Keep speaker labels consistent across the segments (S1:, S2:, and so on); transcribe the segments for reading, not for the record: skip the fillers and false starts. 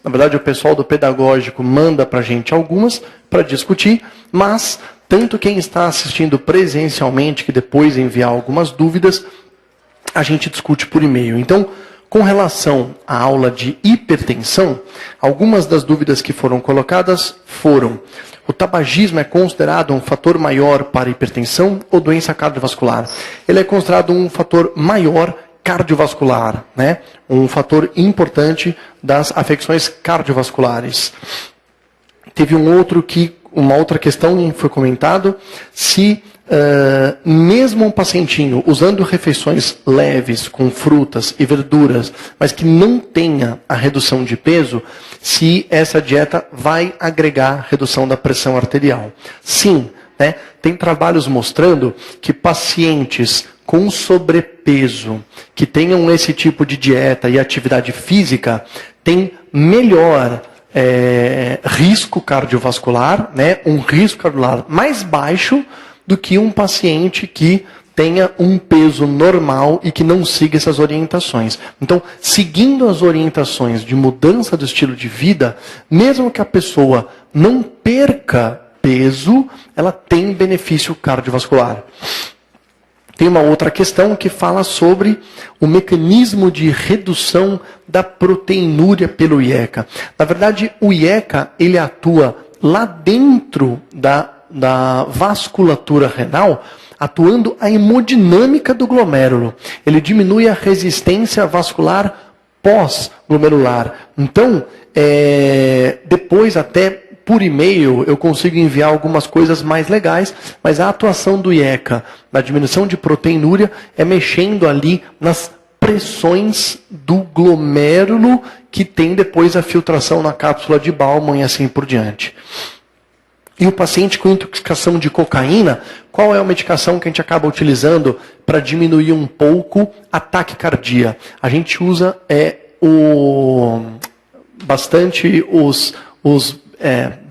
S1: Na verdade, o pessoal do pedagógico manda para a gente algumas para discutir, mas tanto quem está assistindo presencialmente, que depois enviar algumas dúvidas, a gente discute por e-mail. Então, com relação à aula de hipertensão, algumas das dúvidas que foram colocadas foram: o tabagismo é considerado um fator maior para hipertensão ou doença cardiovascular? Ele é considerado um fator maior cardiovascular, né? Um fator importante das afecções cardiovasculares. Teve uma outra questão que foi comentado, se mesmo um pacientinho usando refeições leves, com frutas e verduras, mas que não tenha a redução de peso, se essa dieta vai agregar redução da pressão arterial. Sim, né? Tem trabalhos mostrando que pacientes com sobrepeso, que tenham esse tipo de dieta e atividade física, têm melhor risco cardiovascular, né? Um risco cardiovascular mais baixo do que um paciente que tenha um peso normal e que não siga essas orientações. Então, seguindo as orientações de mudança do estilo de vida, mesmo que a pessoa não perca peso, ela tem benefício cardiovascular. Tem uma outra questão que fala sobre o mecanismo de redução da proteinúria pelo IECA. Na verdade, o IECA ele atua lá dentro da vasculatura renal, atuando a hemodinâmica do glomérulo. Ele diminui a resistência vascular pós-glomerular. Então, depois até por e-mail eu consigo enviar algumas coisas mais legais, mas a atuação do IECA na diminuição de proteinúria é mexendo ali nas pressões do glomérulo que tem depois a filtração na cápsula de Bowman e assim por diante. E o paciente com intoxicação de cocaína, qual é a medicação que a gente acaba utilizando para diminuir um pouco a taquicardia? A gente usa bastante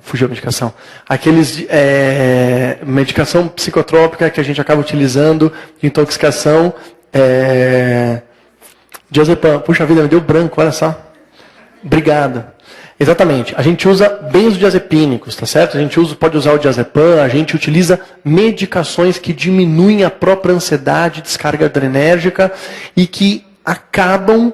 S1: fugiu a medicação. Medicação psicotrópica que a gente acaba utilizando de intoxicação. Diazepam. Puxa vida, me deu branco, olha só. Obrigado. Exatamente. A gente usa benzodiazepínicos, tá certo? A gente pode usar o diazepam, a gente utiliza medicações que diminuem a própria ansiedade, descarga adrenérgica e que acabam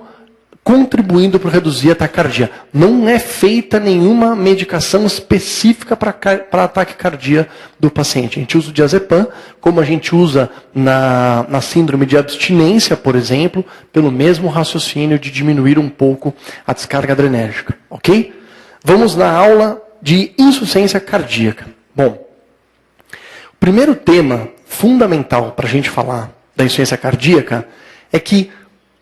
S1: contribuindo para reduzir a taquicardia. Não é feita nenhuma medicação específica para a taquicardia do paciente. A gente usa o diazepam, como a gente usa na síndrome de abstinência, por exemplo, pelo mesmo raciocínio de diminuir um pouco a descarga adrenérgica. Ok? Vamos na aula de insuficiência cardíaca. Bom, o primeiro tema fundamental para a gente falar da insuficiência cardíaca é que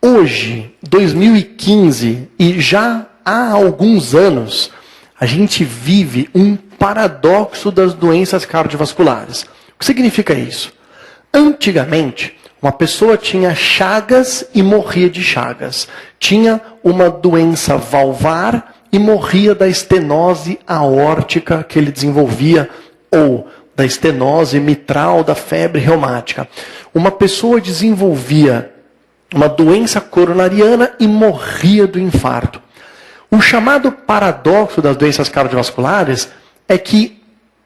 S1: hoje, 2015, e já há alguns anos, a gente vive um paradoxo das doenças cardiovasculares. O que significa isso? Antigamente, uma pessoa tinha chagas e morria de chagas. Tinha uma doença valvar e morria da estenose aórtica que ele desenvolvia, ou da estenose mitral, da febre reumática. Uma pessoa desenvolvia uma doença coronariana e morria do infarto. O chamado paradoxo das doenças cardiovasculares é que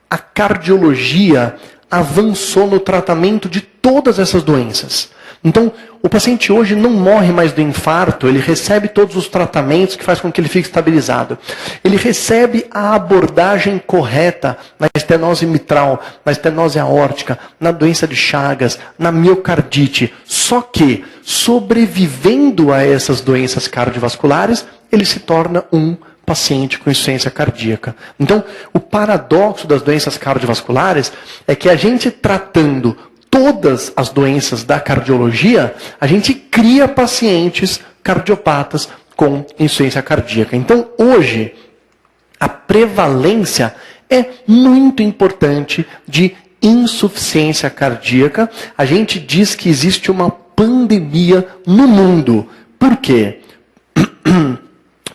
S1: a cardiologia avançou no tratamento de todas essas doenças. Então, o paciente hoje não morre mais do infarto, ele recebe todos os tratamentos que faz com que ele fique estabilizado. Ele recebe a abordagem correta na estenose mitral, na estenose aórtica, na doença de Chagas, na miocardite. Só que, sobrevivendo a essas doenças cardiovasculares, ele se torna um paciente com insuficiência cardíaca. Então, o paradoxo das doenças cardiovasculares é que a gente tratando todas as doenças da cardiologia, a gente cria pacientes cardiopatas com insuficiência cardíaca. Então, hoje, a prevalência é muito importante de insuficiência cardíaca. A gente diz que existe uma pandemia no mundo. Por quê?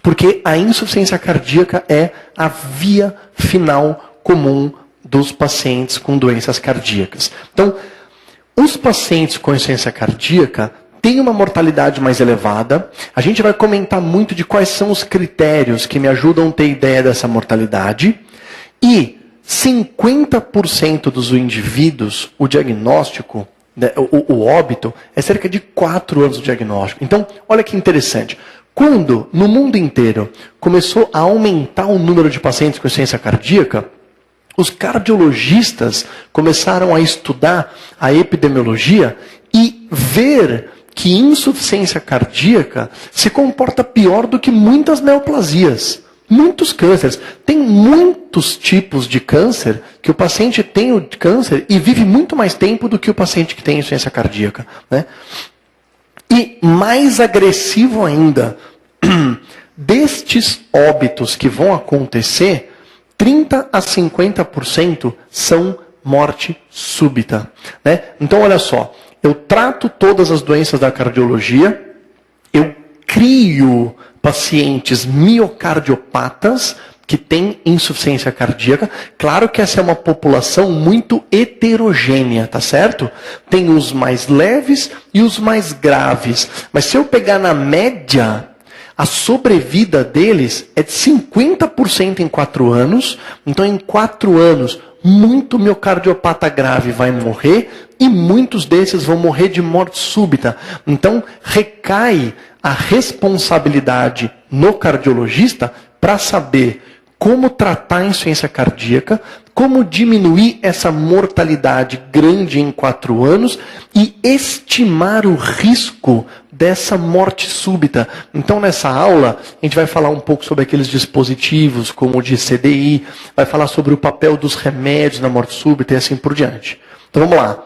S1: Porque a insuficiência cardíaca é a via final comum dos pacientes com doenças cardíacas. Então, os pacientes com insuficiência cardíaca tem uma mortalidade mais elevada. A gente vai comentar muito de quais são os critérios que me ajudam a ter ideia dessa mortalidade. E 50% dos indivíduos, o diagnóstico, o óbito, é cerca de 4 anos de diagnóstico. Então, olha que interessante. Quando, no mundo inteiro, começou a aumentar o número de pacientes com insuficiência cardíaca, os cardiologistas começaram a estudar a epidemiologia e ver que insuficiência cardíaca se comporta pior do que muitas neoplasias. Muitos cânceres. Tem muitos tipos de câncer que o paciente tem o câncer e vive muito mais tempo do que o paciente que tem insuficiência cardíaca, né? E mais agressivo ainda, destes óbitos que vão acontecer, 30 a 50% são morte súbita, né? Então, olha só, eu trato todas as doenças da cardiologia, eu crio pacientes miocardiopatas que têm insuficiência cardíaca. Claro que essa é uma população muito heterogênea, tá certo? Tem os mais leves e os mais graves. Mas se eu pegar na média, a sobrevida deles é de 50% em 4 anos. Então, em 4 anos, muito miocardiopata grave vai morrer e muitos desses vão morrer de morte súbita. Então, recai a responsabilidade no cardiologista para saber como tratar a insuficiência cardíaca, como diminuir essa mortalidade grande em 4 anos e estimar o risco dessa morte súbita. Então, nessa aula, a gente vai falar um pouco sobre aqueles dispositivos, como o de CDI, vai falar sobre o papel dos remédios na morte súbita e assim por diante. Então, vamos lá.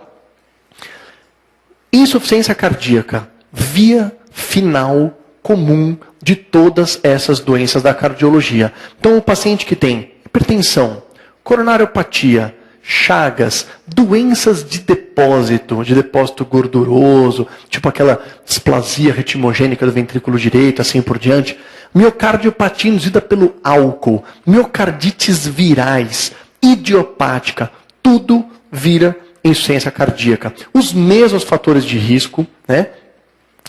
S1: Insuficiência cardíaca, via final comum de todas essas doenças da cardiologia. Então, o paciente que tem hipertensão, coronariopatia, chagas, doenças de depósito gorduroso, tipo aquela displasia retimogênica do ventrículo direito, assim por diante, miocardiopatia induzida pelo álcool, miocardites virais, idiopática, tudo vira insuficiência cardíaca. Os mesmos fatores de risco, né?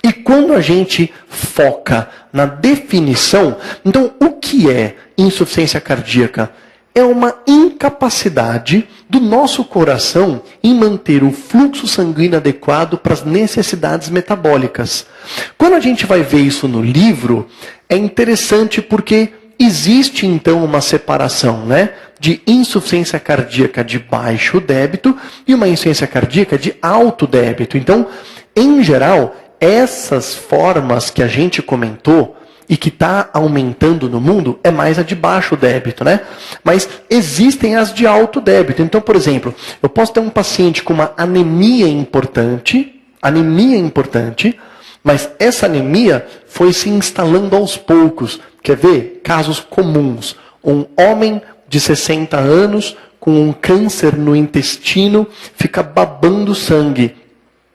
S1: E quando a gente foca na definição, então o que é insuficiência cardíaca? É uma incapacidade do nosso coração em manter o fluxo sanguíneo adequado para as necessidades metabólicas. Quando a gente vai ver isso no livro, é interessante porque existe então uma separação, né, de insuficiência cardíaca de baixo débito e uma insuficiência cardíaca de alto débito. Então, em geral, essas formas que a gente comentou e que está aumentando no mundo é mais a de baixo débito, né? Mas existem as de alto débito. Então, por exemplo, eu posso ter um paciente com uma anemia importante, mas essa anemia foi se instalando aos poucos. Quer ver? Casos comuns. Um homem de 60 anos com um câncer no intestino fica babando sangue.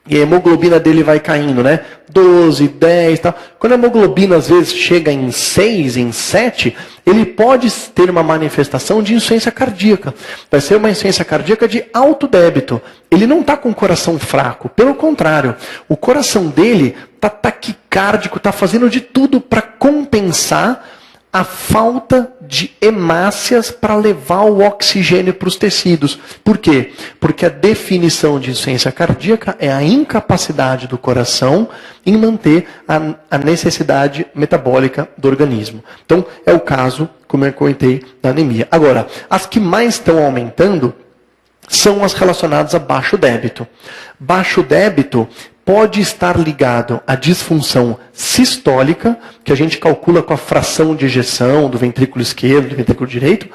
S1: E a hemoglobina dele vai caindo, né? 12, 10 e tal. Quando a hemoglobina às vezes chega em 6, em 7, ele pode ter uma manifestação de insuficiência cardíaca. Vai ser uma insuficiência cardíaca de alto débito. Ele não está com o coração fraco. Pelo contrário, o coração dele está taquicárdico, está fazendo de tudo para compensar a falta de hemácias para levar o oxigênio para os tecidos. Por quê? Porque a definição de insuficiência cardíaca é a incapacidade do coração em manter a necessidade metabólica do organismo. Então, é o caso, como eu comentei, da anemia. Agora, as que mais estão aumentando são as relacionadas a baixo débito. Baixo débito pode estar ligado à disfunção sistólica, que a gente calcula com a fração de ejeção do ventrículo esquerdo, do ventrículo direito.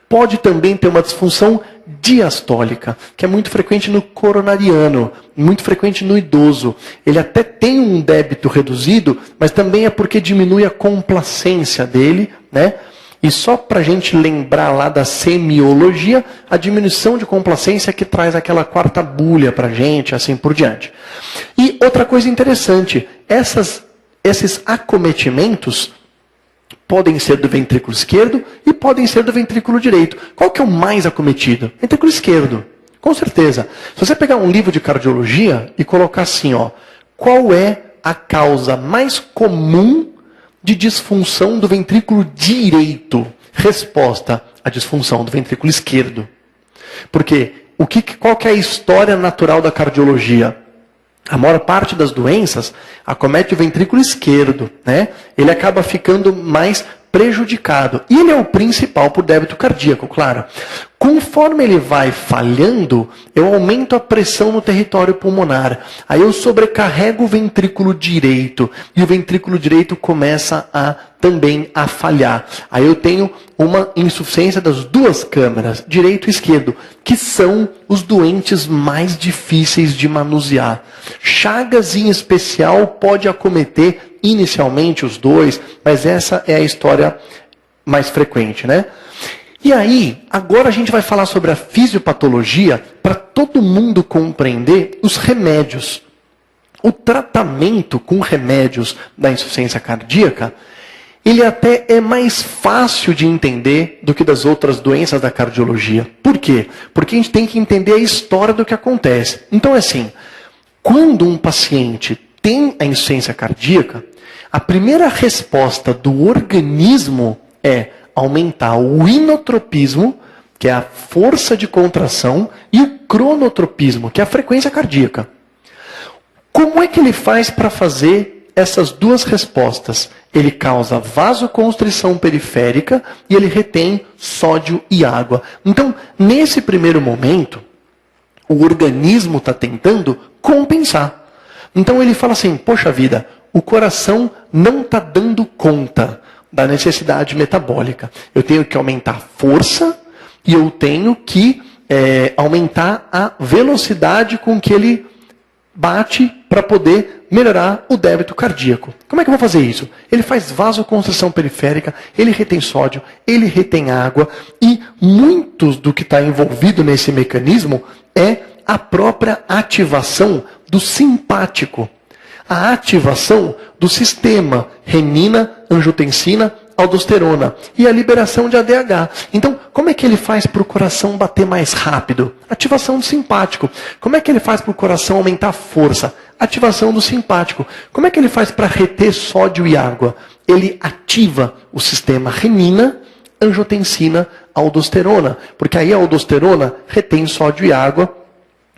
S1: Pode também ter uma disfunção diastólica, que é muito frequente no coronariano, muito frequente no idoso. Ele até tem um débito reduzido, mas também é porque diminui a complacência dele, né? E só para a gente lembrar lá da semiologia, a diminuição de complacência que traz aquela quarta bulha para a gente, assim por diante. E outra coisa interessante, esses acometimentos podem ser do ventrículo esquerdo e podem ser do ventrículo direito. Qual que é o mais acometido? Ventrículo esquerdo, com certeza. Se você pegar um livro de cardiologia e colocar assim, ó, qual é a causa mais comum de disfunção do ventrículo direito. Resposta: a disfunção do ventrículo esquerdo. Porque qual que é a história natural da cardiologia? A maior parte das doenças acomete o ventrículo esquerdo, né? Ele acaba ficando mais prejudicado. E ele é o principal por débito cardíaco, claro. Conforme ele vai falhando, eu aumento a pressão no território pulmonar. Aí eu sobrecarrego o ventrículo direito. E o ventrículo direito começa também a falhar. Aí eu tenho uma insuficiência das duas câmaras, direito e esquerdo, que são os doentes mais difíceis de manusear. Chagas em especial pode acometer inicialmente os dois, mas essa é a história mais frequente, né? E aí, agora a gente vai falar sobre a fisiopatologia para todo mundo compreender os remédios. O tratamento com remédios da insuficiência cardíaca, ele até é mais fácil de entender do que das outras doenças da cardiologia. Por quê? Porque a gente tem que entender a história do que acontece. Então, assim, quando um paciente tem a insuficiência cardíaca, a primeira resposta do organismo é aumentar o inotropismo, que é a força de contração, e o cronotropismo, que é a frequência cardíaca. Como é que ele faz para fazer essas duas respostas? Ele causa vasoconstrição periférica e ele retém sódio e água. Então, nesse primeiro momento, o organismo está tentando compensar. Então ele fala assim, poxa vida, o coração não está dando conta da necessidade metabólica. Eu tenho que aumentar a força e eu tenho que aumentar a velocidade com que ele bate para poder melhorar o débito cardíaco. Como é que eu vou fazer isso? Ele faz vasoconstrição periférica, ele retém sódio, ele retém água e muitos do que está envolvido nesse mecanismo é a própria ativação do simpático. A ativação do sistema renina, angiotensina, aldosterona e a liberação de ADH. Então, como é que ele faz para o coração bater mais rápido? Ativação do simpático. Como é que ele faz para o coração aumentar a força? Ativação do simpático. Como é que ele faz para reter sódio e água? Ele ativa o sistema renina, angiotensina, aldosterona. Porque aí a aldosterona retém sódio e água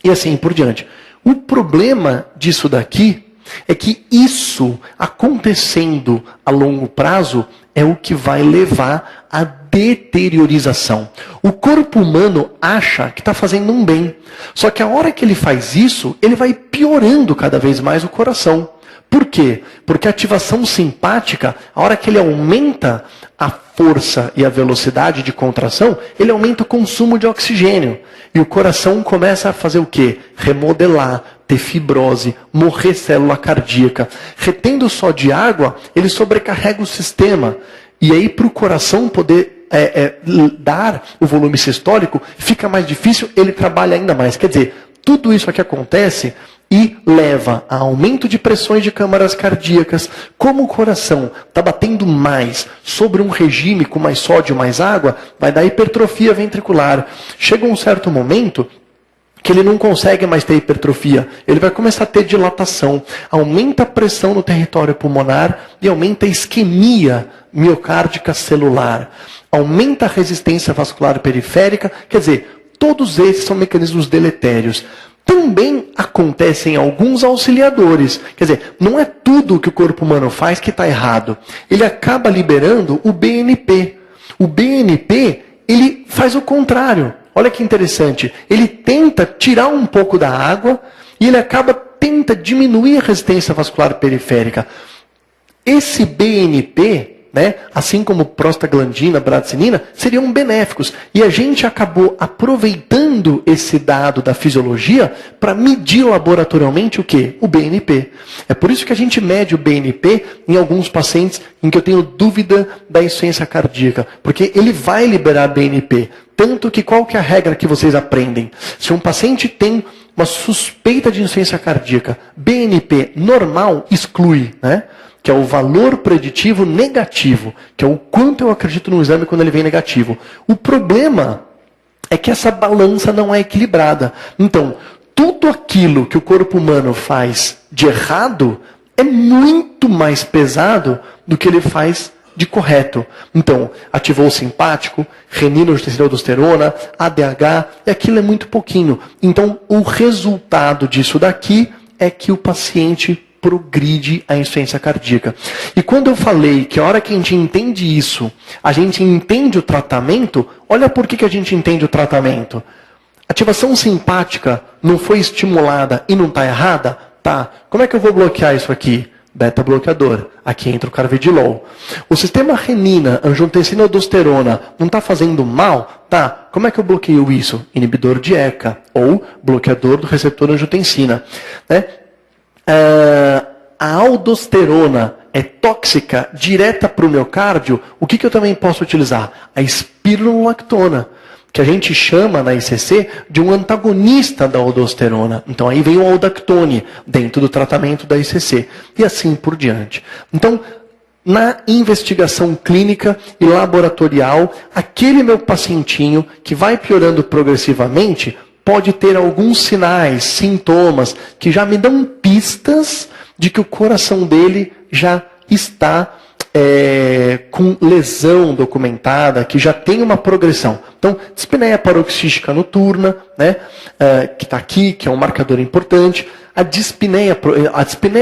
S1: e assim por diante. O problema disso daqui é que isso acontecendo a longo prazo é o que vai levar à deteriorização. O corpo humano acha que está fazendo um bem. Só que a hora que ele faz isso, ele vai piorando cada vez mais o coração. Por quê? Porque a ativação simpática, a hora que ele aumenta a força e a velocidade de contração, ele aumenta o consumo de oxigênio. E o coração começa a fazer o quê? Remodelar, ter fibrose, morrer célula cardíaca. Retendo só de água, ele sobrecarrega o sistema. E aí, para o coração poder dar o volume sistólico, fica mais difícil, ele trabalha ainda mais. Quer dizer, tudo isso aqui acontece e leva a aumento de pressões de câmaras cardíacas. Como o coração está batendo mais sobre um regime com mais sódio, mais água, vai dar hipertrofia ventricular. Chega um certo momento que ele não consegue mais ter hipertrofia. Ele vai começar a ter dilatação. Aumenta a pressão no território pulmonar e aumenta a isquemia miocárdica celular. Aumenta a resistência vascular periférica. Quer dizer, todos esses são mecanismos deletérios. Também acontecem alguns auxiliadores. Quer dizer, não é tudo que o corpo humano faz que está errado. Ele acaba liberando o BNP. O BNP, ele faz o contrário. Olha que interessante. Ele tenta tirar um pouco da água e ele tenta diminuir a resistência vascular periférica. Esse BNP, né, assim como prostaglandina, bradicinina, seriam benéficos. E a gente acabou aproveitando esse dado da fisiologia para medir laboratorialmente o quê? O BNP. É por isso que a gente mede o BNP em alguns pacientes em que eu tenho dúvida da insuficiência cardíaca. Porque ele vai liberar BNP. Tanto que qual que é a regra que vocês aprendem? Se um paciente tem uma suspeita de insuficiência cardíaca, BNP normal exclui, né? Que é o valor preditivo negativo, que é o quanto eu acredito no exame quando ele vem negativo. O problema é que essa balança não é equilibrada. Então, tudo aquilo que o corpo humano faz de errado é muito mais pesado do que ele faz de correto. Então, ativou o simpático, renina, angiotensina, aldosterona, ADH, e aquilo é muito pouquinho. Então, o resultado disso daqui é que o paciente progride a insuficiência cardíaca. E quando eu falei que a hora que a gente entende isso, a gente entende o tratamento, olha por que a gente entende o tratamento. Ativação simpática não foi estimulada e não está errada? Tá. Como é que eu vou bloquear isso aqui? Beta-bloqueador. Aqui entra o carvedilol. O sistema renina, angiotensina, aldosterona não está fazendo mal? Tá. Como é que eu bloqueio isso? Inibidor de ECA ou bloqueador do receptor angiotensina. Né? A aldosterona é tóxica direta para o miocárdio. O que eu também posso utilizar? A espironolactona, que a gente chama na ICC de um antagonista da aldosterona. Então aí vem o aldactone dentro do tratamento da ICC. E assim por diante. Então, na investigação clínica e laboratorial, aquele meu pacientinho que vai piorando progressivamente pode ter alguns sinais, sintomas, que já me dão pistas de que o coração dele já está com lesão documentada, que já tem uma progressão. Então, dispneia paroxística noturna, né, que está aqui, que é um marcador importante. A dispneia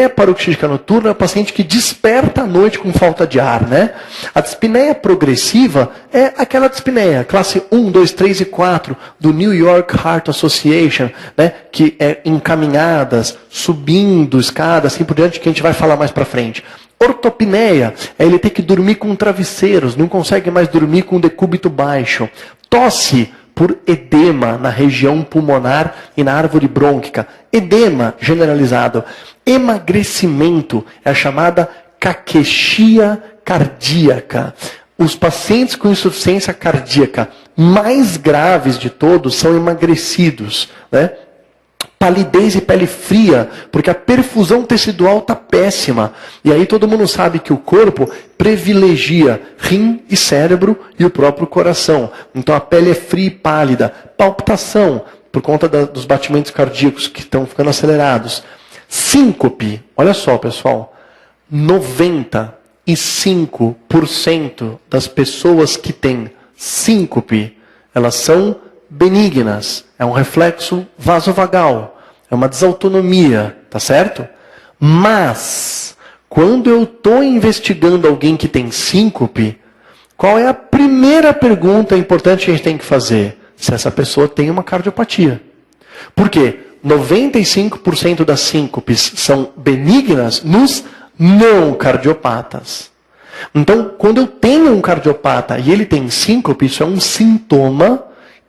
S1: paroxística noturna é o paciente que desperta à noite com falta de ar. Né? A dispneia progressiva é aquela dispneia, classe 1, 2, 3 e 4, do New York Heart Association, né, que é encaminhadas, subindo escadas, assim por diante, que a gente vai falar mais para frente. Ortopneia é ele ter que dormir com travesseiros, não consegue mais dormir com decúbito baixo. Tosse por edema na região pulmonar e na árvore brônquica. Edema generalizado. Emagrecimento é a chamada caquexia cardíaca. Os pacientes com insuficiência cardíaca mais graves de todos são emagrecidos, né? Palidez e pele fria, porque a perfusão tecidual está péssima. E aí todo mundo sabe que o corpo privilegia rim e cérebro e o próprio coração. Então a pele é fria e pálida. Palpitação, por conta dos batimentos cardíacos que estão ficando acelerados. Síncope, olha só pessoal, 95% das pessoas que têm síncope, elas são benignas, é um reflexo vasovagal, é uma desautonomia, tá certo? Mas, quando eu estou investigando alguém que tem síncope, qual é a primeira pergunta importante que a gente tem que fazer? Se essa pessoa tem uma cardiopatia. Por quê? 95% das síncopes são benignas nos não cardiopatas. Então, quando eu tenho um cardiopata e ele tem síncope, isso é um sintoma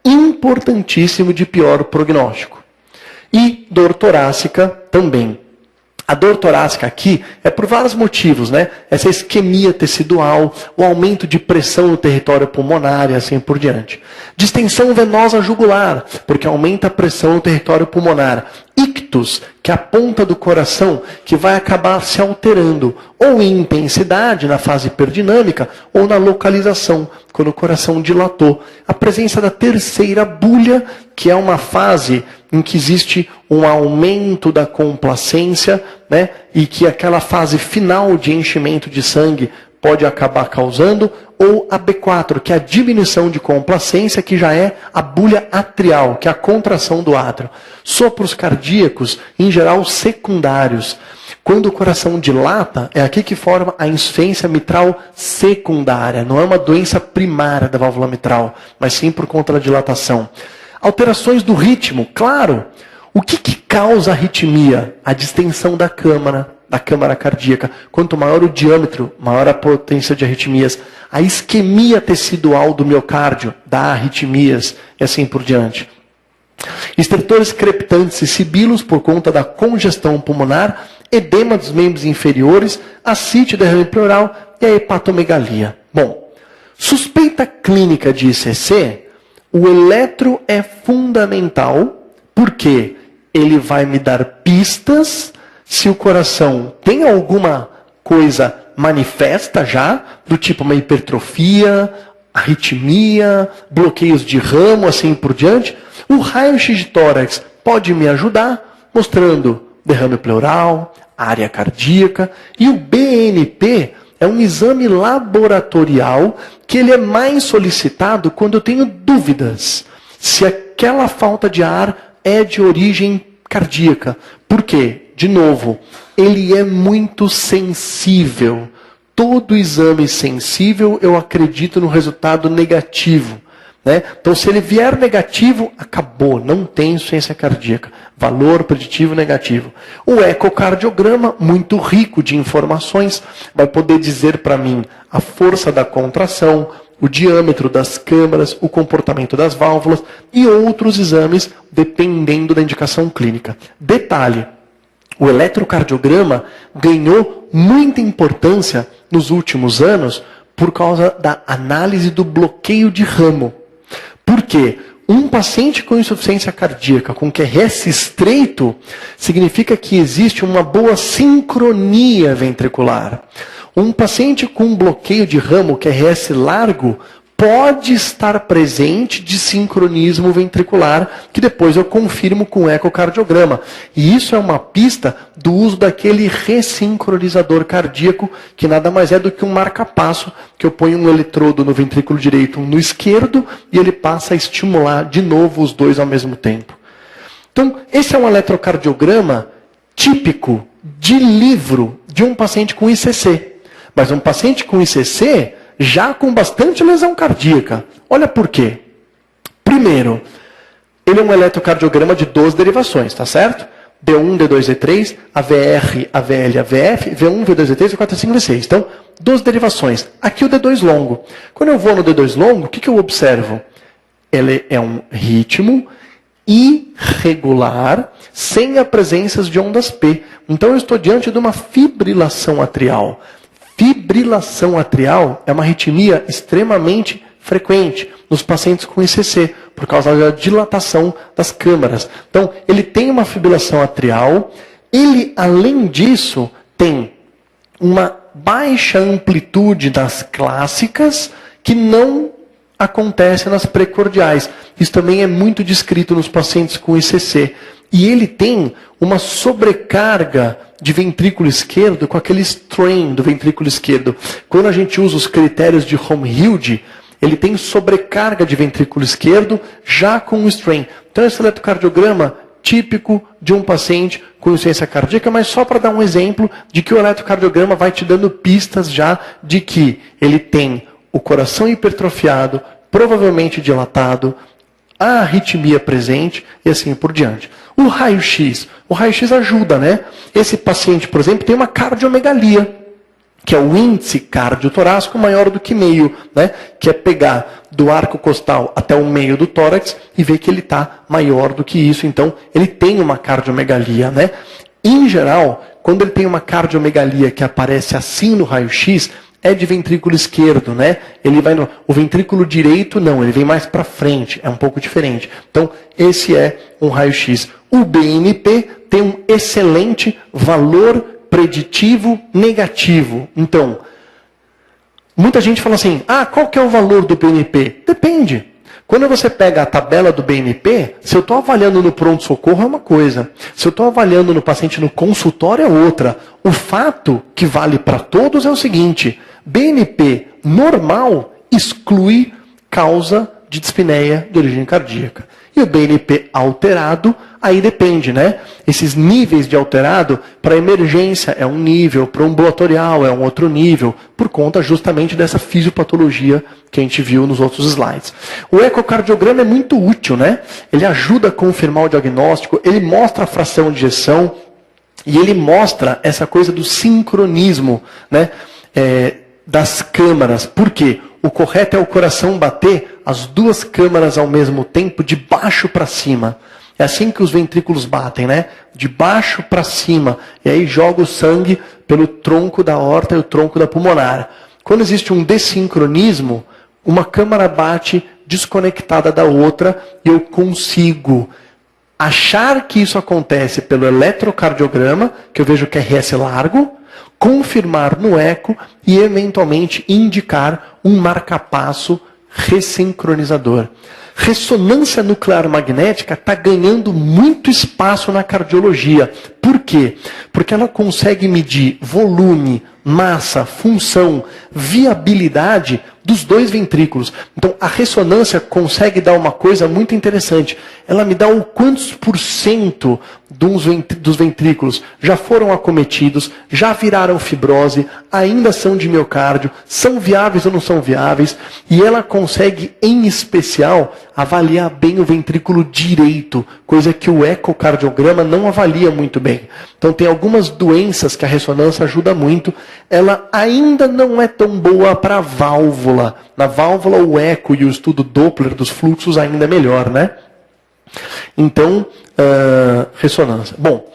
S1: importantíssimo de pior prognóstico. E dor torácica também. A dor torácica aqui é por vários motivos, né? Essa isquemia tecidual, o aumento de pressão no território pulmonar e assim por diante. Distensão venosa jugular, porque aumenta a pressão no território pulmonar. Ictus, que é a ponta do coração, que vai acabar se alterando, ou em intensidade, na fase hiperdinâmica, ou na localização, quando o coração dilatou. A presença da terceira bulha, que é uma fase em que existe um aumento da complacência, né, e que aquela fase final de enchimento de sangue pode acabar causando, ou a B4, que é a diminuição de complacência, que já é a bulha atrial, que é a contração do átrio. Sopros cardíacos, em geral, secundários. Quando o coração dilata, é aqui que forma a insuficiência mitral secundária. Não é uma doença primária da válvula mitral, mas sim por conta da dilatação. Alterações do ritmo, claro. O que causa arritmia? A distensão da câmara cardíaca. Quanto maior o diâmetro, maior a potência de arritmias. A isquemia tecidual do miocárdio dá arritmias e assim por diante. Estertores crepitantes e sibilos por conta da congestão pulmonar, edema dos membros inferiores, ascite, derrame pleural e a hepatomegalia. Bom, suspeita clínica de ICC, o eletro é fundamental porque ele vai me dar pistas se o coração tem alguma coisa manifesta já, do tipo uma hipertrofia, arritmia, bloqueios de ramo, assim por diante. O raio-x de tórax pode me ajudar, mostrando derrame pleural, área cardíaca. E o BNP é um exame laboratorial que ele é mais solicitado quando eu tenho dúvidas se aquela falta de ar é de origem cardíaca. Por quê? De novo, ele é muito sensível. Todo exame sensível, eu acredito no resultado negativo. Né? Então, se ele vier negativo, acabou, não tem insuficiência cardíaca. Valor preditivo negativo. O ecocardiograma, muito rico de informações, vai poder dizer para mim a força da contração, o diâmetro das câmaras, o comportamento das válvulas e outros exames, dependendo da indicação clínica. Detalhe, o eletrocardiograma ganhou muita importância nos últimos anos por causa da análise do bloqueio de ramo. Por quê? Um paciente com insuficiência cardíaca com QRS estreito significa que existe uma boa sincronia ventricular. Um paciente com bloqueio de ramo, QRS largo, pode estar presente de sincronismo ventricular, que depois eu confirmo com ecocardiograma. E isso é uma pista do uso daquele ressincronizador cardíaco, que nada mais é do que um marca-passo, que eu ponho um eletrodo no ventrículo direito, um no esquerdo, e ele passa a estimular de novo os dois ao mesmo tempo. Então, esse é um eletrocardiograma típico de livro de um paciente com ICC. Mas um paciente com ICC já com bastante lesão cardíaca. Olha por quê. Primeiro, ele é um eletrocardiograma de 12 derivações, tá certo? D1, D2, D3, AVR, AVL, AVF, V1, V2, V3, V4, V5, V6. Então, 12 derivações. Aqui o D2 longo. Quando eu vou no D2 longo, o que eu observo? Ele é um ritmo irregular, sem a presença de ondas P. Então, eu estou diante de uma fibrilação atrial. Fibrilação atrial é uma arritmia extremamente frequente nos pacientes com ICC, por causa da dilatação das câmaras. Então, ele tem uma fibrilação atrial, ele, além disso, tem uma baixa amplitude das clássicas, que não acontece nas precordiais. Isso também é muito descrito nos pacientes com ICC. E ele tem uma sobrecarga de ventrículo esquerdo com aquele strain do ventrículo esquerdo. Quando a gente usa os critérios de Home-Hilde, ele tem sobrecarga de ventrículo esquerdo já com o strain. Então, esse eletrocardiograma típico de um paciente com insuficiência cardíaca, mas só para dar um exemplo de que o eletrocardiograma vai te dando pistas já de que ele tem o coração hipertrofiado, provavelmente dilatado, a arritmia presente e assim por diante. O raio-x. O raio-x ajuda, né? Esse paciente, por exemplo, tem uma cardiomegalia, que é o índice cardiotorácico maior do que meio, né? Que é pegar do arco costal até o meio do tórax e ver que ele está maior do que isso. Então, ele tem uma cardiomegalia, né? Em geral, quando ele tem uma cardiomegalia que aparece assim no raio-x, é de ventrículo esquerdo, né? Ele vai o ventrículo direito não, ele vem mais para frente, é um pouco diferente. Então, esse é um raio-x. O BNP tem um excelente valor preditivo negativo. Então, muita gente fala assim: "Ah, qual que é o valor do BNP?" Depende. Quando você pega a tabela do BNP, se eu estou avaliando no pronto-socorro é uma coisa. Se eu estou avaliando no paciente no consultório é outra. O fato que vale para todos é o seguinte: BNP normal exclui causa de dispneia de origem cardíaca. E o BNP alterado, aí depende, né? Esses níveis de alterado, para emergência é um nível, para ambulatorial é um outro nível, por conta justamente dessa fisiopatologia que a gente viu nos outros slides. O ecocardiograma é muito útil, né? Ele ajuda a confirmar o diagnóstico, ele mostra a fração de ejeção e ele mostra essa coisa do sincronismo, né? Das câmaras. Por quê? O correto é o coração bater as duas câmaras ao mesmo tempo, de baixo para cima. É assim que os ventrículos batem, né? De baixo para cima. E aí joga o sangue pelo tronco da aorta e o tronco da pulmonar. Quando existe um dessincronismo, uma câmara bate desconectada da outra e eu consigo achar que isso acontece pelo eletrocardiograma, que eu vejo que é QRS largo, confirmar no eco e eventualmente indicar um marcapasso ressincronizador. Ressonância nuclear magnética está ganhando muito espaço na cardiologia. Por quê? Porque ela consegue medir volume, massa, função, viabilidade dos dois ventrículos. Então, a ressonância consegue dar uma coisa muito interessante. Ela me dá o quantos por cento dos ventrículos já foram acometidos, já viraram fibrose, ainda são de miocárdio, são viáveis ou não são viáveis, e ela consegue, em especial, avaliar bem o ventrículo direito, coisa que o ecocardiograma não avalia muito bem. Então, tem algumas doenças que a ressonância ajuda muito. Ela ainda não é tão boa para a válvula. Na válvula, o eco e o estudo Doppler dos fluxos ainda é melhor, né? Então, ressonância. Bom,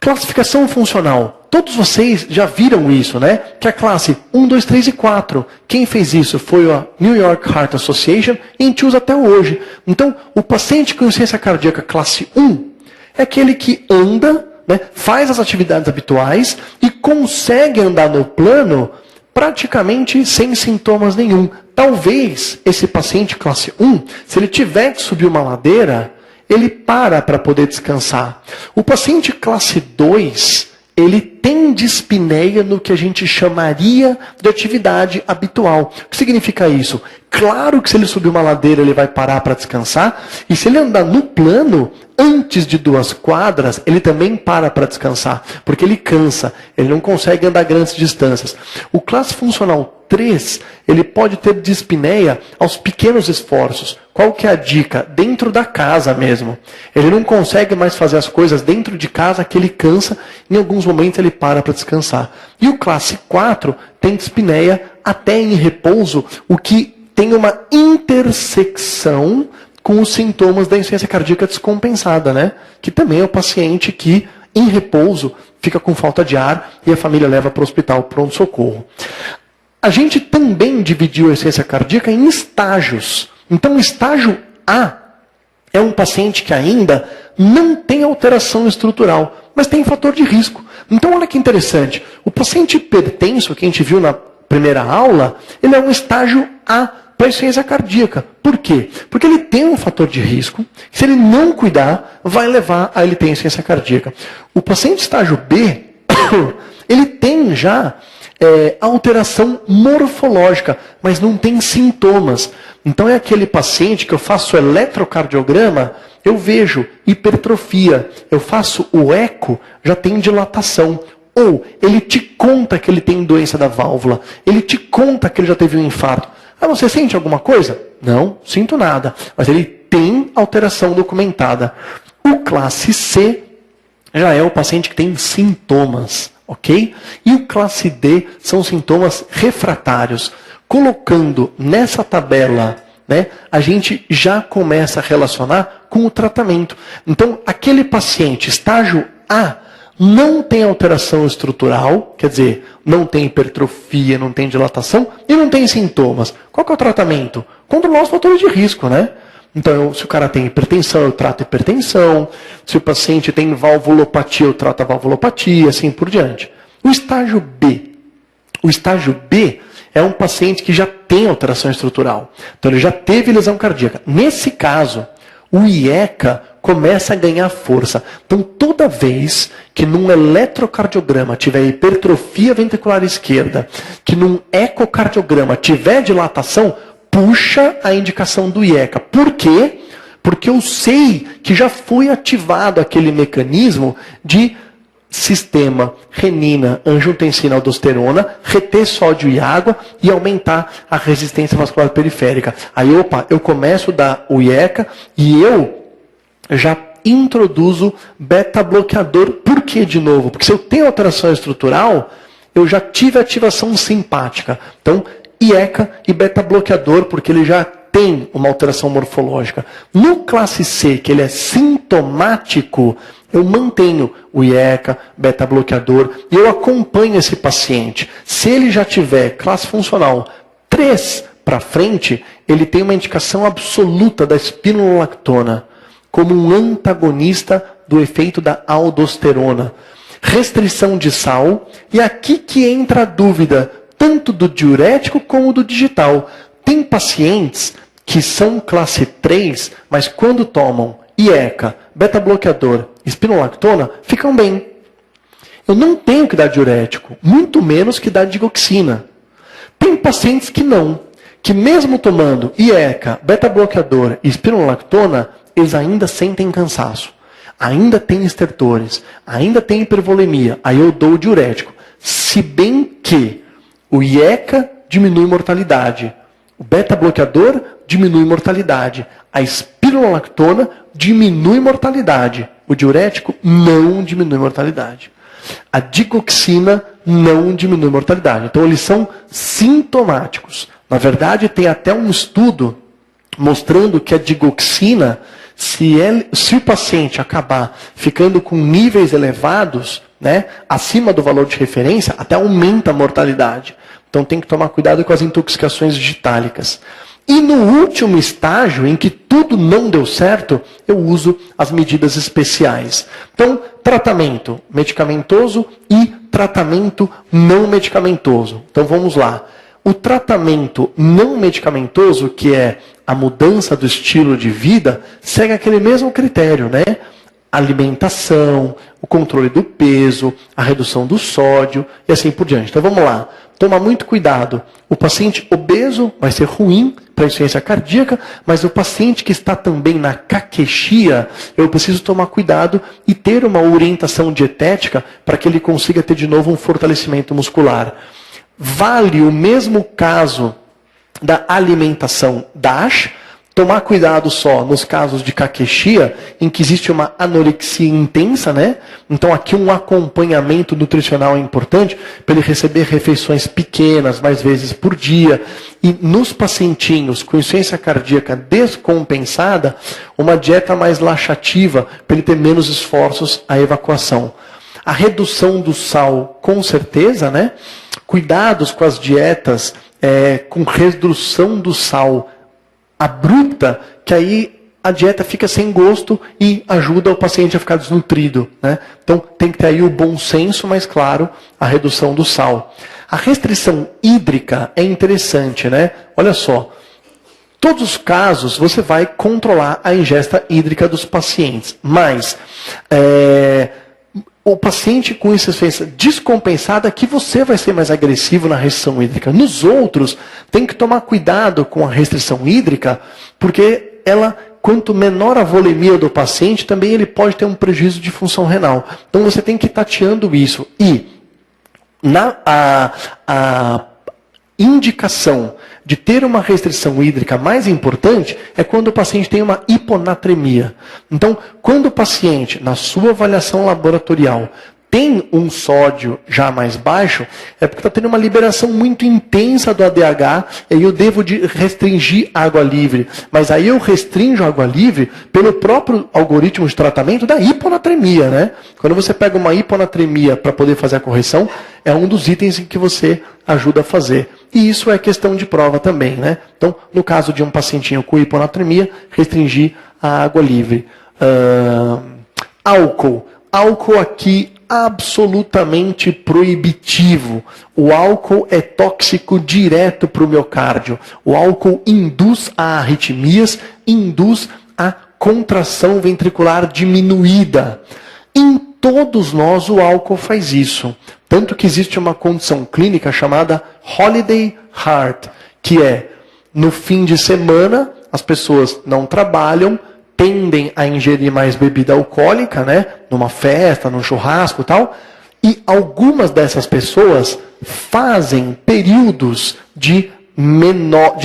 S1: classificação funcional. Todos vocês já viram isso, né? Que a classe 1, 2, 3 e 4. Quem fez isso foi a New York Heart Association e a gente usa até hoje. Então, o paciente com insuficiência cardíaca classe 1 é aquele que anda, né, faz as atividades habituais e consegue andar no plano praticamente sem sintomas nenhum. Talvez esse paciente classe 1, se ele tiver que subir uma ladeira, ele para poder descansar. O paciente classe 2, ele tem dispneia no que a gente chamaria de atividade habitual. O que significa isso? Claro que se ele subir uma ladeira, ele vai parar para descansar. E se ele andar no plano, antes de 2 quadras, ele também para descansar. Porque ele cansa, ele não consegue andar grandes distâncias. O classe funcional 3, ele pode ter dispneia aos pequenos esforços. Qual que é a dica? Dentro da casa mesmo. Ele não consegue mais fazer as coisas dentro de casa, que ele cansa, em alguns momentos ele para descansar. E o classe 4 tem dispneia até em repouso, o que tem uma intersecção com os sintomas da insuficiência cardíaca descompensada, né? Que também é o paciente que, em repouso, fica com falta de ar e a família leva para o hospital pronto-socorro. A gente também dividiu a insuficiência cardíaca em estágios. Então, o estágio A é um paciente que ainda não tem alteração estrutural, mas tem fator de risco. Então, olha que interessante. O paciente hipertenso, que a gente viu na primeira aula, ele é um estágio A para a insuficiência cardíaca. Por quê? Porque ele tem um fator de risco. Se ele não cuidar, vai levar a ele ter insuficiência cardíaca. O paciente estágio B, ele tem já alteração morfológica, mas não tem sintomas. Então é aquele paciente que eu faço o eletrocardiograma, eu vejo hipertrofia, eu faço o eco, já tem dilatação. Ou ele te conta que ele tem doença da válvula, ele te conta que ele já teve um infarto. Ah, você sente alguma coisa? Não, sinto nada. Mas ele tem alteração documentada. O classe C já é o paciente que tem sintomas, ok? E o classe D são sintomas refratários. Colocando nessa tabela, né, a gente já começa a relacionar com o tratamento. Então, aquele paciente estágio A não tem alteração estrutural, quer dizer, não tem hipertrofia, não tem dilatação e não tem sintomas. Qual que é o tratamento? Controlar os fatores de risco, né? Então, se o cara tem hipertensão, eu trato hipertensão. Se o paciente tem valvulopatia, eu trato a valvulopatia, assim por diante. O estágio B. O estágio B é um paciente que já tem alteração estrutural. Então, ele já teve lesão cardíaca. Nesse caso, o IECA começa a ganhar força. Então, toda vez que num eletrocardiograma tiver hipertrofia ventricular esquerda, que num ecocardiograma tiver dilatação, puxa a indicação do IECA. Por quê? Porque eu sei que já foi ativado aquele mecanismo de sistema renina, angiotensina, aldosterona, reter sódio e água e aumentar a resistência vascular periférica. Aí, opa, eu começo a dar o IECA e eu já introduzo beta-bloqueador. Por que de novo? Porque se eu tenho alteração estrutural, eu já tive ativação simpática. Então, IECA e beta-bloqueador, porque ele já tem uma alteração morfológica. No classe C, que ele é sintomático, eu mantenho o IECA, beta-bloqueador, e eu acompanho esse paciente. Se ele já tiver classe funcional 3 para frente, ele tem uma indicação absoluta da espironolactona, como um antagonista do efeito da aldosterona. Restrição de sal, e aqui que entra a dúvida, tanto do diurético como do digital. Tem pacientes que são classe 3, mas quando tomam IECA, beta-bloqueador, espironolactona, ficam bem. Eu não tenho que dar diurético, muito menos que dar digoxina. Tem pacientes que não, que mesmo tomando IECA, beta-bloqueador e espironolactona, eles ainda sentem cansaço, ainda tem estertores, ainda tem hipervolemia, aí eu dou o diurético. Se bem que o IECA diminui mortalidade, o beta-bloqueador diminui mortalidade, a espironolactona diminui mortalidade, o diurético não diminui mortalidade. A digoxina não diminui mortalidade. Então, eles são sintomáticos. Na verdade, tem até um estudo mostrando que a digoxina, se o paciente acabar ficando com níveis elevados, né, acima do valor de referência, até aumenta a mortalidade. Então, tem que tomar cuidado com as intoxicações digitálicas. E no último estágio, em que tudo não deu certo, eu uso as medidas especiais. Então, tratamento medicamentoso e tratamento não medicamentoso. Então, vamos lá. O tratamento não medicamentoso, que é a mudança do estilo de vida, segue aquele mesmo critério, né? Alimentação, o controle do peso, a redução do sódio e assim por diante. Então, vamos lá. Toma muito cuidado. O paciente obeso vai ser ruim para a insuficiência cardíaca, mas o paciente que está também na caquexia, eu preciso tomar cuidado e ter uma orientação dietética para que ele consiga ter de novo um fortalecimento muscular. Vale o mesmo caso da alimentação DASH, tomar cuidado só nos casos de caquexia, em que existe uma anorexia intensa, né? Então aqui um acompanhamento nutricional é importante, para ele receber refeições pequenas, mais vezes por dia. E nos pacientinhos com insuficiência cardíaca descompensada, uma dieta mais laxativa, para ele ter menos esforços à evacuação. A redução do sal, com certeza, né? Cuidados com as dietas com redução do sal abrupta, que aí a dieta fica sem gosto e ajuda o paciente a ficar desnutrido, né? Então tem que ter aí o bom senso, mas claro, a redução do sal. A restrição hídrica é interessante, né? Olha só, todos os casos você vai controlar a ingesta hídrica dos pacientes, mas o paciente com insuficiência descompensada, que você vai ser mais agressivo na restrição hídrica. Nos outros, tem que tomar cuidado com a restrição hídrica, porque ela, quanto menor a volemia do paciente, também ele pode ter um prejuízo de função renal. Então você tem que ir tateando isso. E a indicação de ter uma restrição hídrica mais importante é quando o paciente tem uma hiponatremia. Então, quando o paciente, na sua avaliação laboratorial, tem um sódio já mais baixo, é porque está tendo uma liberação muito intensa do ADH, e aí eu devo restringir a água livre. Mas aí eu restringo a água livre pelo próprio algoritmo de tratamento da hiponatremia, né? Quando você pega uma hiponatremia para poder fazer a correção, é um dos itens em que você ajuda a fazer. E isso é questão de prova também, né? Então, no caso de um pacientinho com hiponatremia, restringir a água livre. Álcool. Álcool aqui absolutamente proibitivo. O álcool é tóxico direto para o miocárdio. O álcool induz a arritmias, induz a contração ventricular diminuída. Em todos nós o álcool faz isso. Tanto que existe uma condição clínica chamada holiday heart, que é, no fim de semana, as pessoas não trabalham, tendem a ingerir mais bebida alcoólica, né? Numa festa, num churrasco e tal. E algumas dessas pessoas fazem períodos de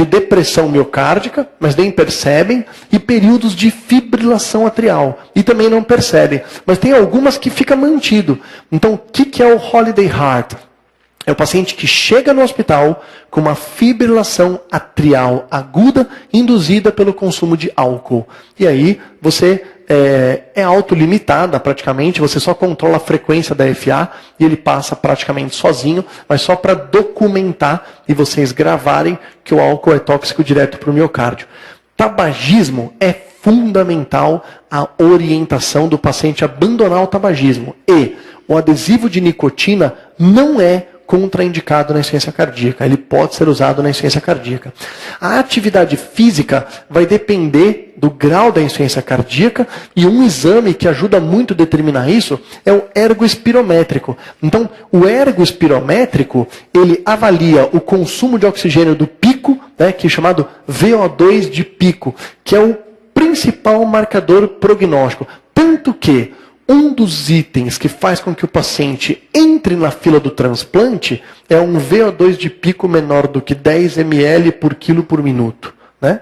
S1: depressão miocárdica, mas nem percebem, e períodos de fibrilação atrial, e também não percebem. Mas tem algumas que fica mantido. Então, o que é o holiday heart? É o paciente que chega no hospital com uma fibrilação atrial aguda induzida pelo consumo de álcool. E aí você é autolimitada praticamente, você só controla a frequência da FA e ele passa praticamente sozinho, mas só para documentar e vocês gravarem que o álcool é tóxico direto para o miocárdio. Tabagismo é fundamental a orientação do paciente a abandonar o tabagismo. E o adesivo de nicotina não é contraindicado na insuficiência cardíaca. Ele pode ser usado na insuficiência cardíaca. A atividade física vai depender do grau da insuficiência cardíaca e um exame que ajuda muito a determinar isso é o ergoespirométrico. Então, o ergoespirométrico, ele avalia o consumo de oxigênio do pico, né, que é chamado VO2 de pico, que é o principal marcador prognóstico. Tanto que um dos itens que faz com que o paciente entre na fila do transplante é um VO2 de pico menor do que 10 ml por quilo por minuto. Né?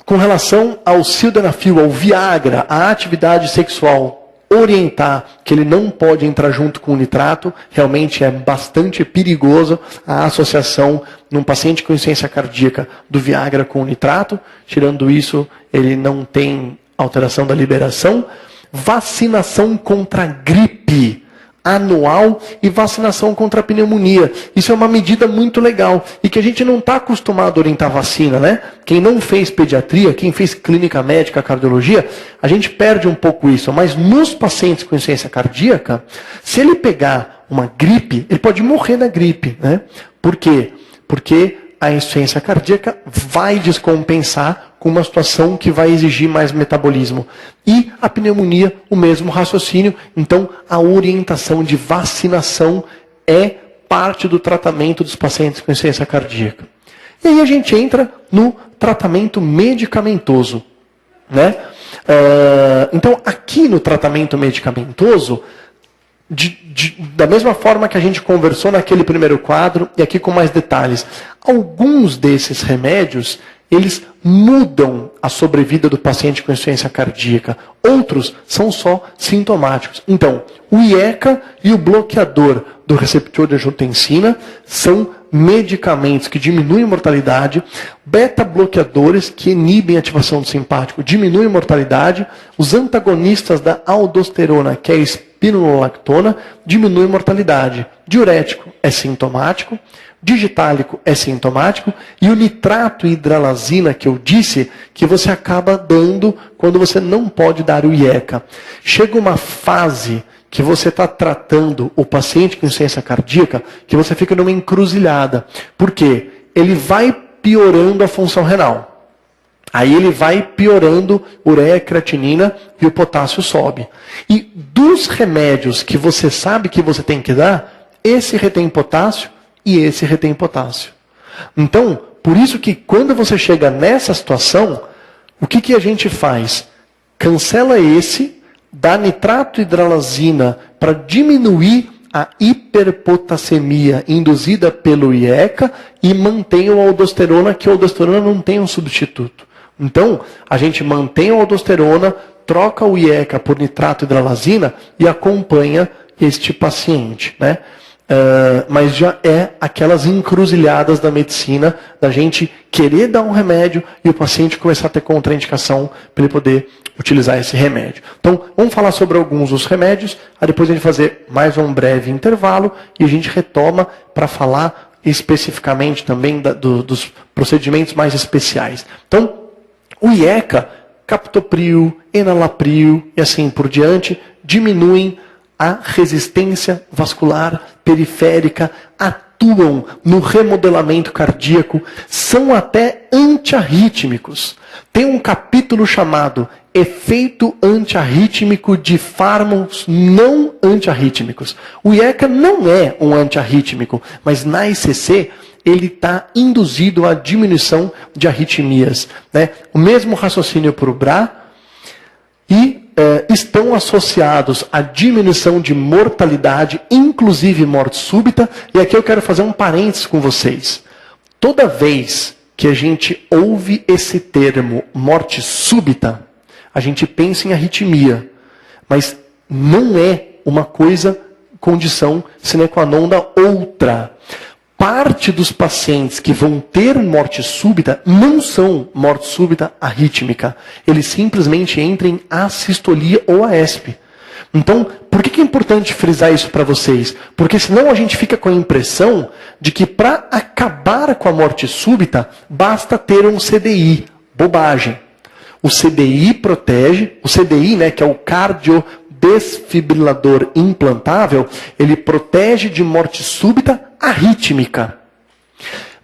S1: Com relação ao sildenafil, ao Viagra, a atividade sexual orientar que ele não pode entrar junto com o nitrato, realmente é bastante perigoso a associação num paciente com insuficiência cardíaca do Viagra com o nitrato. Tirando isso, ele não tem alteração da liberação. Vacinação contra gripe anual e vacinação contra a pneumonia. Isso é uma medida muito legal e que a gente não está acostumado a orientar vacina, né? Quem não fez pediatria, quem fez clínica médica, cardiologia, a gente perde um pouco isso. Mas nos pacientes com insuficiência cardíaca, se ele pegar uma gripe, ele pode morrer na gripe, né? Por quê? Porque a insuficiência cardíaca vai descompensar com uma situação que vai exigir mais metabolismo. E a pneumonia, o mesmo raciocínio. Então, a orientação de vacinação é parte do tratamento dos pacientes com insuficiência cardíaca. E aí a gente entra no tratamento medicamentoso. Né? Então, aqui no tratamento medicamentoso, da mesma forma que a gente conversou naquele primeiro quadro, e aqui com mais detalhes, alguns desses remédios, eles mudam a sobrevida do paciente com insuficiência cardíaca. Outros são só sintomáticos. Então, o IECA e o bloqueador do receptor de angiotensina são medicamentos que diminuem a mortalidade. Beta-bloqueadores que inibem a ativação do simpático diminuem a mortalidade. Os antagonistas da aldosterona, que é a espironolactona, diminuem a mortalidade. Diurético é sintomático. Digitálico é sintomático, e o nitrato e hidralazina, que eu disse, que você acaba dando quando você não pode dar o IECA. Chega uma fase que você está tratando o paciente com insuficiência cardíaca, que você fica numa encruzilhada. Por quê? Ele vai piorando a função renal. Aí ele vai piorando ureia, creatinina e o potássio sobe. E dos remédios que você sabe que você tem que dar, esse retém potássio, e esse retém potássio. Então, por isso que quando você chega nessa situação, o que a gente faz? Cancela esse, dá nitrato e hidralazina para diminuir a hiperpotassemia induzida pelo IECA e mantém a aldosterona, que a aldosterona não tem um substituto. Então, a gente mantém a aldosterona, troca o IECA por nitrato e hidralazina e acompanha este paciente, né? Mas já é aquelas encruzilhadas da medicina, da gente querer dar um remédio e o paciente começar a ter contraindicação para ele poder utilizar esse remédio. Então, vamos falar sobre alguns dos remédios, aí depois a gente fazer mais um breve intervalo e a gente retoma para falar especificamente também dos procedimentos mais especiais. Então, o IECA, captopril, enalapril e assim por diante, diminuem a resistência vascular periférica, atuam no remodelamento cardíaco, são até antiarrítmicos. Tem um capítulo chamado Efeito antiarrítmico de fármacos não antiarrítmicos. O IECA não é um antiarrítmico, mas na ICC ele está induzido à diminuição de arritmias. Né? O mesmo raciocínio para o BRA e estão associados à diminuição de mortalidade, inclusive morte súbita. E aqui eu quero fazer um parênteses com vocês. Toda vez que a gente ouve esse termo morte súbita, a gente pensa em arritmia. Mas não é uma condição sine qua non da outra. Parte dos pacientes que vão ter morte súbita não são morte súbita arrítmica. Eles simplesmente entram em assistolia ou AESP. Então, por que é importante frisar isso para vocês? Porque senão a gente fica com a impressão de que para acabar com a morte súbita, basta ter um CDI. Bobagem. O CDI protege, o CDI, né, que é o cardio desfibrilador implantável, ele protege de morte súbita arrítmica.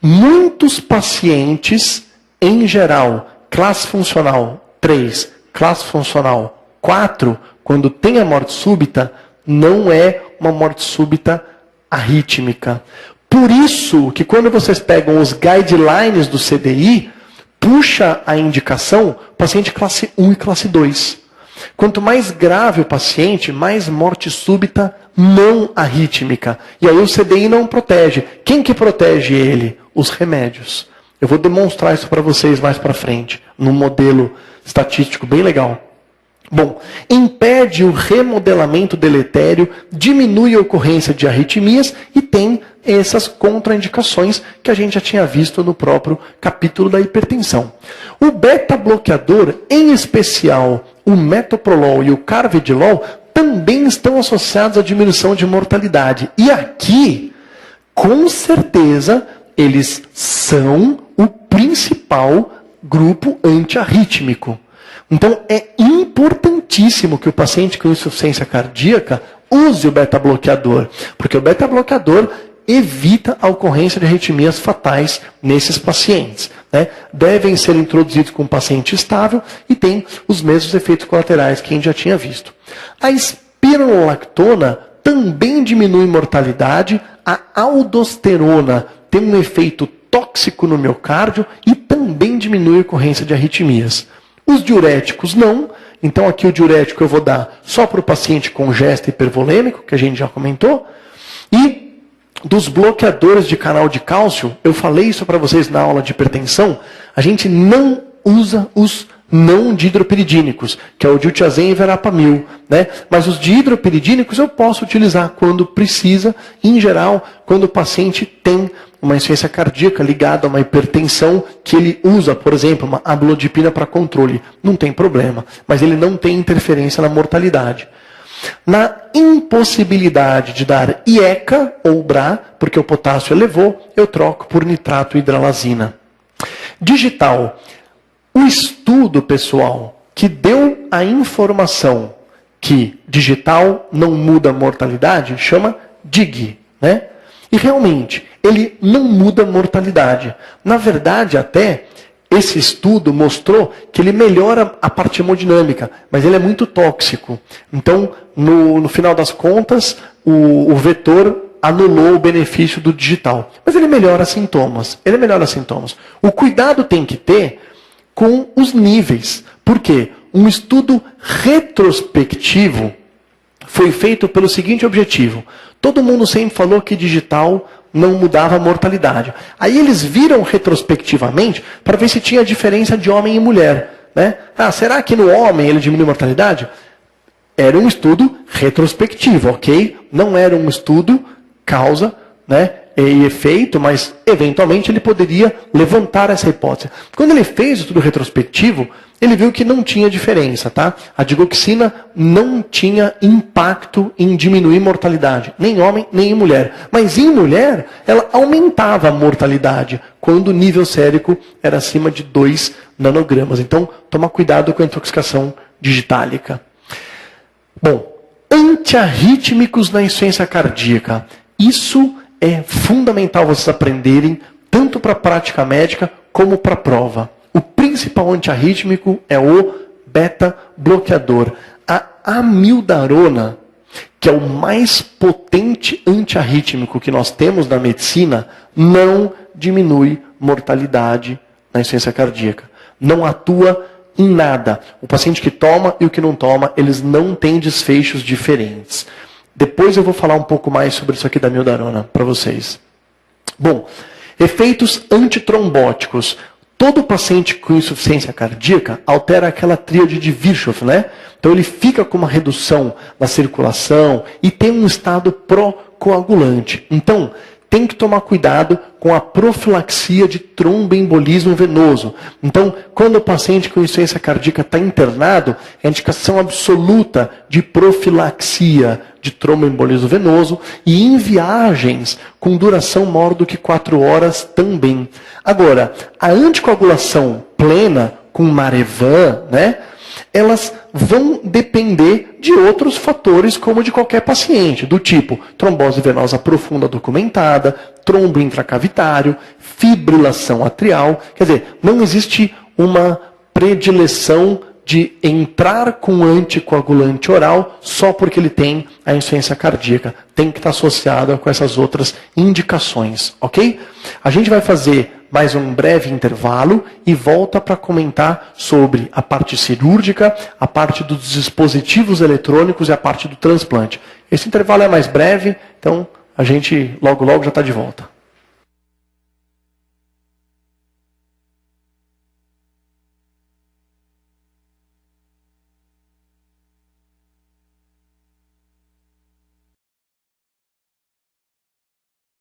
S1: Muitos pacientes, em geral, classe funcional 3, classe funcional 4, quando tem a morte súbita, não é uma morte súbita arrítmica. Por isso que quando vocês pegam os guidelines do CDI, puxa a indicação paciente classe 1 e classe 2. Quanto mais grave o paciente, mais morte súbita não arrítmica. E aí o CDI não protege. Quem que protege ele? Os remédios. Eu vou demonstrar isso para vocês mais para frente, num modelo estatístico bem legal. Bom, impede o remodelamento deletério, diminui a ocorrência de arritmias e tem essas contraindicações que a gente já tinha visto no próprio capítulo da hipertensão. O beta-bloqueador, em especial o metoprolol e o carvedilol, também estão associados à diminuição de mortalidade. E aqui, com certeza, eles são o principal grupo antiarrítmico. Então, é importantíssimo que o paciente com insuficiência cardíaca use o beta-bloqueador, porque o beta-bloqueador evita a ocorrência de arritmias fatais nesses pacientes. Né? Devem ser introduzidos com um paciente estável e tem os mesmos efeitos colaterais que a gente já tinha visto. A espironolactona também diminui mortalidade, a aldosterona tem um efeito tóxico no miocárdio e também diminui a ocorrência de arritmias. Os diuréticos não, então aqui o diurético eu vou dar só para o paciente com gesto hipervolêmico, que a gente já comentou. E dos bloqueadores de canal de cálcio, eu falei isso para vocês na aula de hipertensão, a gente não usa os não dihidropiridínicos, que é o diltiazem e verapamil, né? Mas os dihidropiridínicos eu posso utilizar quando precisa, em geral, quando o paciente tem uma insuficiência cardíaca ligada a uma hipertensão que ele usa, por exemplo, uma amlodipina para controle. Não tem problema, mas ele não tem interferência na mortalidade. Na impossibilidade de dar IECA ou BRA, porque o potássio elevou, eu troco por nitrato e hidralazina. Digital. O estudo, pessoal, que deu a informação que digital não muda a mortalidade, chama DIG, né? E realmente, ele não muda a mortalidade. Na verdade, até, esse estudo mostrou que ele melhora a parte hemodinâmica, mas ele é muito tóxico. Então, no final das contas, o vetor anulou o benefício do digital. Mas ele melhora sintomas. Ele melhora sintomas. O cuidado tem que ter com os níveis. Por quê? Um estudo retrospectivo foi feito pelo seguinte objetivo. Todo mundo sempre falou que digital não mudava a mortalidade. Aí eles viram retrospectivamente para ver se tinha diferença de homem e mulher. Né? Ah, será que no homem ele diminui a mortalidade? Era um estudo retrospectivo, ok? Não era um estudo causa, né, e efeito, mas eventualmente ele poderia levantar essa hipótese. Quando ele fez o estudo retrospectivo, ele viu que não tinha diferença, tá? A digoxina não tinha impacto em diminuir mortalidade, nem em homem, nem em mulher. Mas em mulher, ela aumentava a mortalidade quando o nível sérico era acima de 2 nanogramas. Então, toma cuidado com a intoxicação digitálica. Bom, antiarrítmicos na insuficiência cardíaca. Isso é fundamental vocês aprenderem, tanto para a prática médica como para a prova. O principal antiarrítmico é o beta-bloqueador. A amiodarona, que é o mais potente antiarrítmico que nós temos na medicina, não diminui mortalidade na insuficiência cardíaca. Não atua em nada. O paciente que toma e o que não toma, eles não têm desfechos diferentes. Depois eu vou falar um pouco mais sobre isso aqui da amiodarona para vocês. Bom, efeitos antitrombóticos. Todo paciente com insuficiência cardíaca altera aquela tríade de Virchow, né? Então ele fica com uma redução na circulação e tem um estado pró-coagulante. Então, tem que tomar cuidado com a profilaxia de tromboembolismo venoso. Então, quando o paciente com insuficiência cardíaca está internado, é indicação absoluta de profilaxia de tromboembolismo venoso e em viagens com duração maior do que 4 horas também. Agora, a anticoagulação plena com Marevan, né, elas vão depender de outros fatores, como de qualquer paciente, do tipo trombose venosa profunda documentada, trombo intracavitário, fibrilação atrial. Quer dizer, não existe uma predileção de entrar com anticoagulante oral só porque ele tem a insuficiência cardíaca. Tem que estar associada com essas outras indicações, ok? A gente vai fazer mais um breve intervalo e volta para comentar sobre a parte cirúrgica, a parte dos dispositivos eletrônicos e a parte do transplante. Esse intervalo é mais breve, então a gente logo já está de volta.